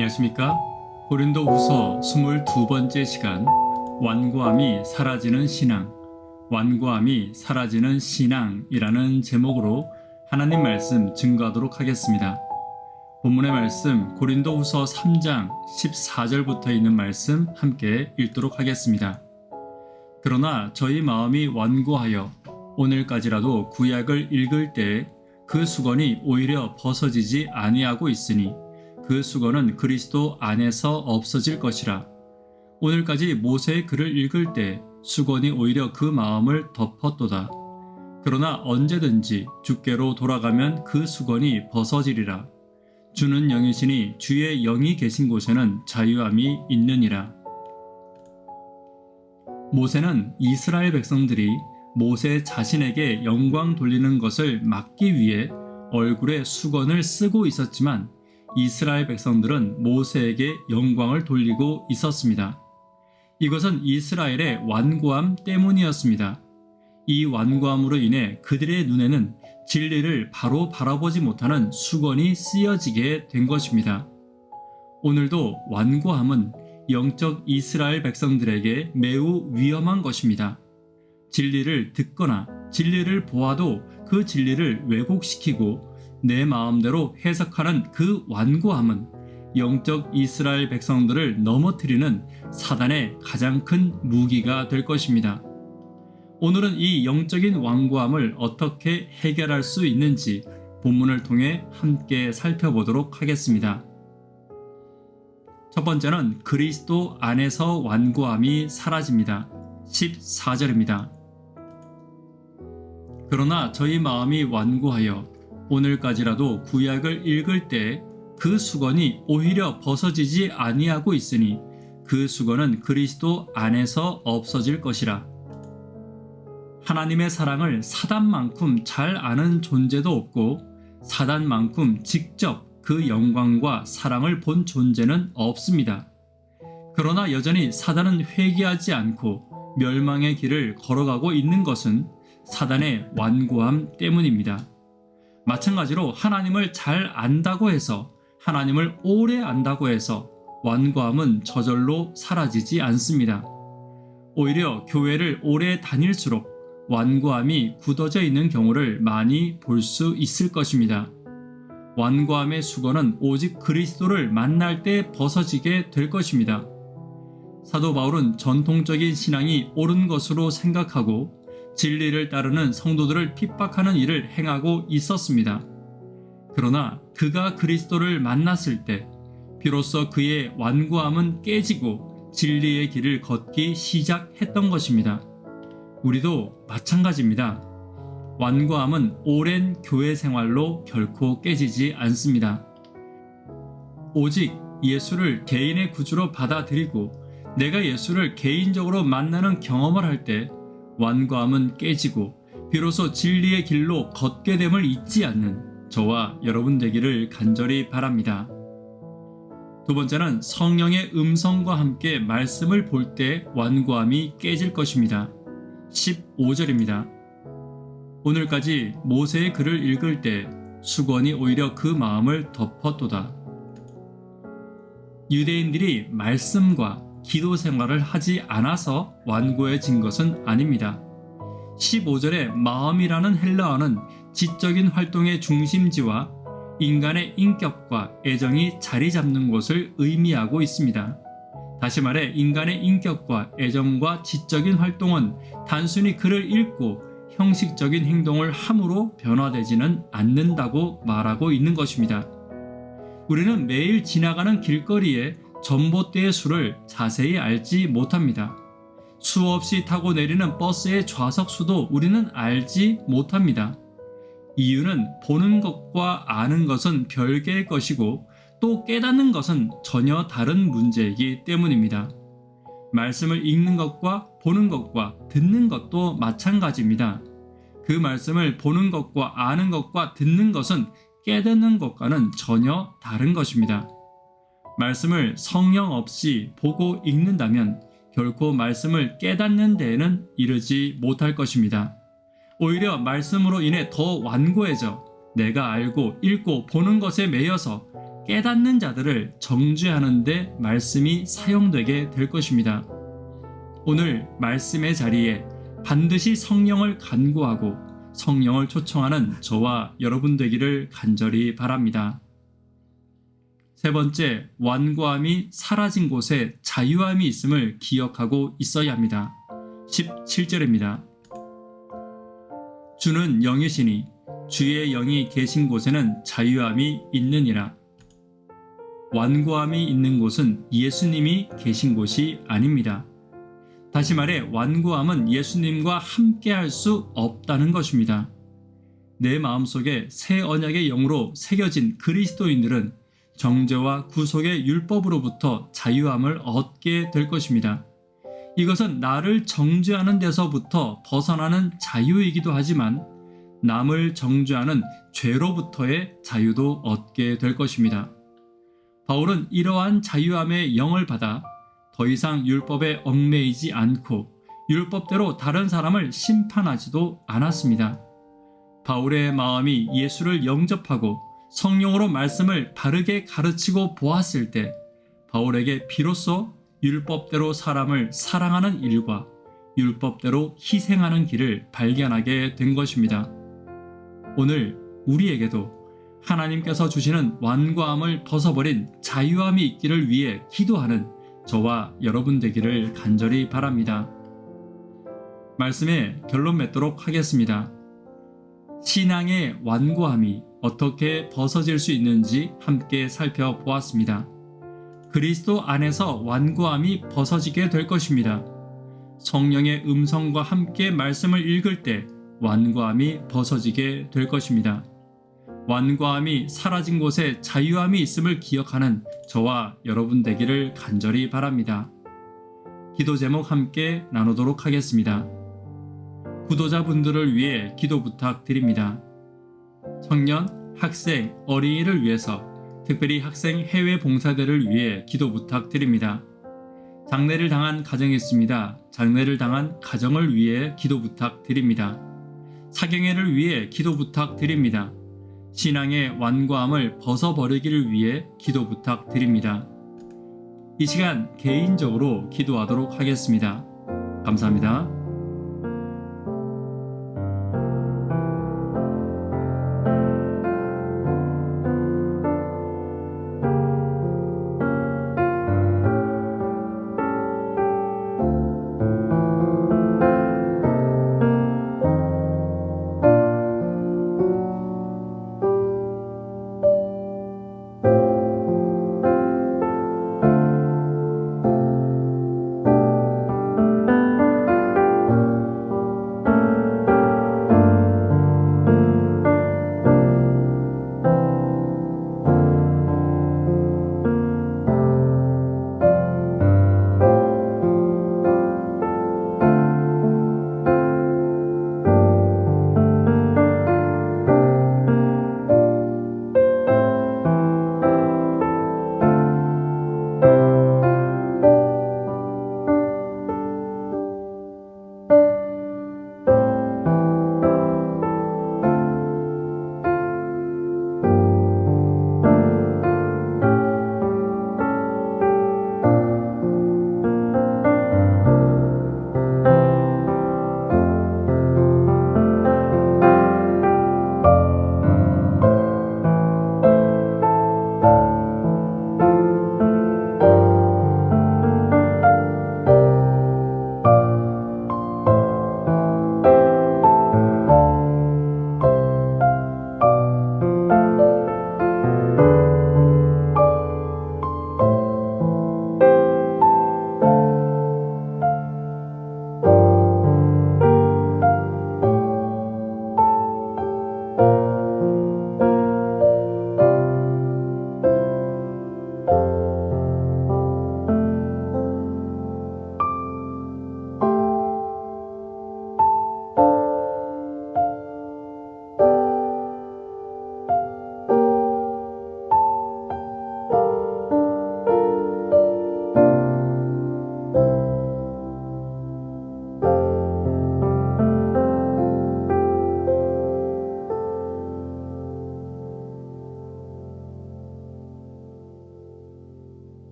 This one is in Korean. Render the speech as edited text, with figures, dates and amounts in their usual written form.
안녕하십니까? 고린도후서 22번째 시간, 완고함이 사라지는 신앙, 완고함이 사라지는 신앙이라는 제목으로 하나님 말씀 증거하도록 하겠습니다. 본문의 말씀 고린도후서 3장 14절부터 있는 말씀 함께 읽도록 하겠습니다. 그러나 저희 마음이 완고하여 오늘까지라도 구약을 읽을 때 그 수건이 오히려 벗어지지 아니하고 있으니 그 수건은 그리스도 안에서 없어질 것이라. 오늘까지 모세의 글을 읽을 때 수건이 오히려 그 마음을 덮었도다. 그러나 언제든지 주께로 돌아가면 그 수건이 벗어지리라. 주는 영이시니 주의 영이 계신 곳에는 자유함이 있느니라. 모세는 이스라엘 백성들이 모세 자신에게 영광 돌리는 것을 막기 위해 얼굴에 수건을 쓰고 있었지만 이스라엘 백성들은 모세에게 영광을 돌리고 있었습니다. 이것은 이스라엘의 완고함 때문이었습니다. 이 완고함으로 인해 그들의 눈에는 진리를 바로 바라보지 못하는 수건이 쓰여지게 된 것입니다. 오늘도 완고함은 영적 이스라엘 백성들에게 매우 위험한 것입니다. 진리를 듣거나 진리를 보아도 그 진리를 왜곡시키고 내 마음대로 해석하는 그 완고함은 영적 이스라엘 백성들을 넘어뜨리는 사단의 가장 큰 무기가 될 것입니다. 오늘은 이 영적인 완고함을 어떻게 해결할 수 있는지 본문을 통해 함께 살펴보도록 하겠습니다. 첫 번째는 그리스도 안에서 완고함이 사라집니다. 14절입니다. 그러나 저희 마음이 완고하여 오늘까지라도 구약을 읽을 때 그 수건이 오히려 벗어지지 아니하고 있으니 그 수건은 그리스도 안에서 없어질 것이라. 하나님의 사랑을 사단만큼 잘 아는 존재도 없고 사단만큼 직접 그 영광과 사랑을 본 존재는 없습니다. 그러나 여전히 사단은 회개하지 않고 멸망의 길을 걸어가고 있는 것은 사단의 완고함 때문입니다. 마찬가지로 하나님을 잘 안다고 해서 하나님을 오래 안다고 해서 완고함은 저절로 사라지지 않습니다. 오히려 교회를 오래 다닐수록 완고함이 굳어져 있는 경우를 많이 볼 수 있을 것입니다. 완고함의 수건은 오직 그리스도를 만날 때 벗어지게 될 것입니다. 사도 바울은 전통적인 신앙이 옳은 것으로 생각하고 진리를 따르는 성도들을 핍박하는 일을 행하고 있었습니다. 그러나 그가 그리스도를 만났을 때 비로소 그의 완고함은 깨지고 진리의 길을 걷기 시작했던 것입니다. 우리도 마찬가지입니다. 완고함은 오랜 교회 생활로 결코 깨지지 않습니다. 오직 예수를 개인의 구주로 받아들이고 내가 예수를 개인적으로 만나는 경험을 할 때 완고함은 깨지고 비로소 진리의 길로 걷게 됨을 잊지 않는 저와 여러분 되기를 간절히 바랍니다. 두 번째는 성령의 음성과 함께 말씀을 볼 때 완고함이 깨질 것입니다. 15절입니다. 오늘까지 모세의 글을 읽을 때 수건이 오히려 그 마음을 덮었도다. 유대인들이 말씀과 기도 생활을 하지 않아서 완고해진 것은 아닙니다. 15절의 마음이라는 헬라어는 지적인 활동의 중심지와 인간의 인격과 애정이 자리 잡는 곳을 의미하고 있습니다. 다시 말해 인간의 인격과 애정과 지적인 활동은 단순히 글을 읽고 형식적인 행동을 함으로 변화되지는 않는다고 말하고 있는 것입니다. 우리는 매일 지나가는 길거리에 전봇대의 수를 자세히 알지 못합니다. 수없이 타고 내리는 버스의 좌석 수도 우리는 알지 못합니다. 이유는 보는 것과 아는 것은 별개의 것이고 또 깨닫는 것은 전혀 다른 문제이기 때문입니다. 말씀을 읽는 것과 보는 것과 듣는 것도 마찬가지입니다. 그 말씀을 보는 것과 아는 것과 듣는 것은 깨닫는 것과는 전혀 다른 것입니다. 말씀을 성령 없이 보고 읽는다면 결코 말씀을 깨닫는 데에는 이르지 못할 것입니다. 오히려 말씀으로 인해 더 완고해져 내가 알고 읽고 보는 것에 매여서 깨닫는 자들을 정죄하는 데 말씀이 사용되게 될 것입니다. 오늘 말씀의 자리에 반드시 성령을 간구하고 성령을 초청하는 저와 여러분 되기를 간절히 바랍니다. 세 번째, 완고함이 사라진 곳에 자유함이 있음을 기억하고 있어야 합니다. 17절입니다. 주는 영이시니 주의 영이 계신 곳에는 자유함이 있느니라. 완고함이 있는 곳은 예수님이 계신 곳이 아닙니다. 다시 말해 완고함은 예수님과 함께할 수 없다는 것입니다. 내 마음속에 새 언약의 영으로 새겨진 그리스도인들은 정죄와 구속의 율법으로부터 자유함을 얻게 될 것입니다. 이것은 나를 정죄하는 데서부터 벗어나는 자유이기도 하지만 남을 정죄하는 죄로부터의 자유도 얻게 될 것입니다. 바울은 이러한 자유함의 영을 받아 더 이상 율법에 얽매이지 않고 율법대로 다른 사람을 심판하지도 않았습니다. 바울의 마음이 예수를 영접하고 성령으로 말씀을 바르게 가르치고 보았을 때 바울에게 비로소 율법대로 사람을 사랑하는 일과 율법대로 희생하는 길을 발견하게 된 것입니다. 오늘 우리에게도 하나님께서 주시는 완고함을 벗어버린 자유함이 있기를 위해 기도하는 저와 여러분 되기를 간절히 바랍니다. 말씀에 결론 맺도록 하겠습니다. 신앙의 완고함이 어떻게 벗어질 수 있는지 함께 살펴보았습니다. 그리스도 안에서 완고함이 벗어지게 될 것입니다. 성령의 음성과 함께 말씀을 읽을 때 완고함이 벗어지게 될 것입니다. 완고함이 사라진 곳에 자유함이 있음을 기억하는 저와 여러분 되기를 간절히 바랍니다. 기도 제목 함께 나누도록 하겠습니다. 구도자분들을 위해 기도 부탁드립니다. 청년, 학생, 어린이를 위해서 특별히 학생 해외 봉사대를 위해 기도 부탁드립니다. 장례를 당한 가정이 있습니다. 장례를 당한 가정을 위해 기도 부탁드립니다. 사경회를 위해 기도 부탁드립니다. 신앙의 완고함을 벗어버리기를 위해 기도 부탁드립니다. 이 시간 개인적으로 기도하도록 하겠습니다. 감사합니다.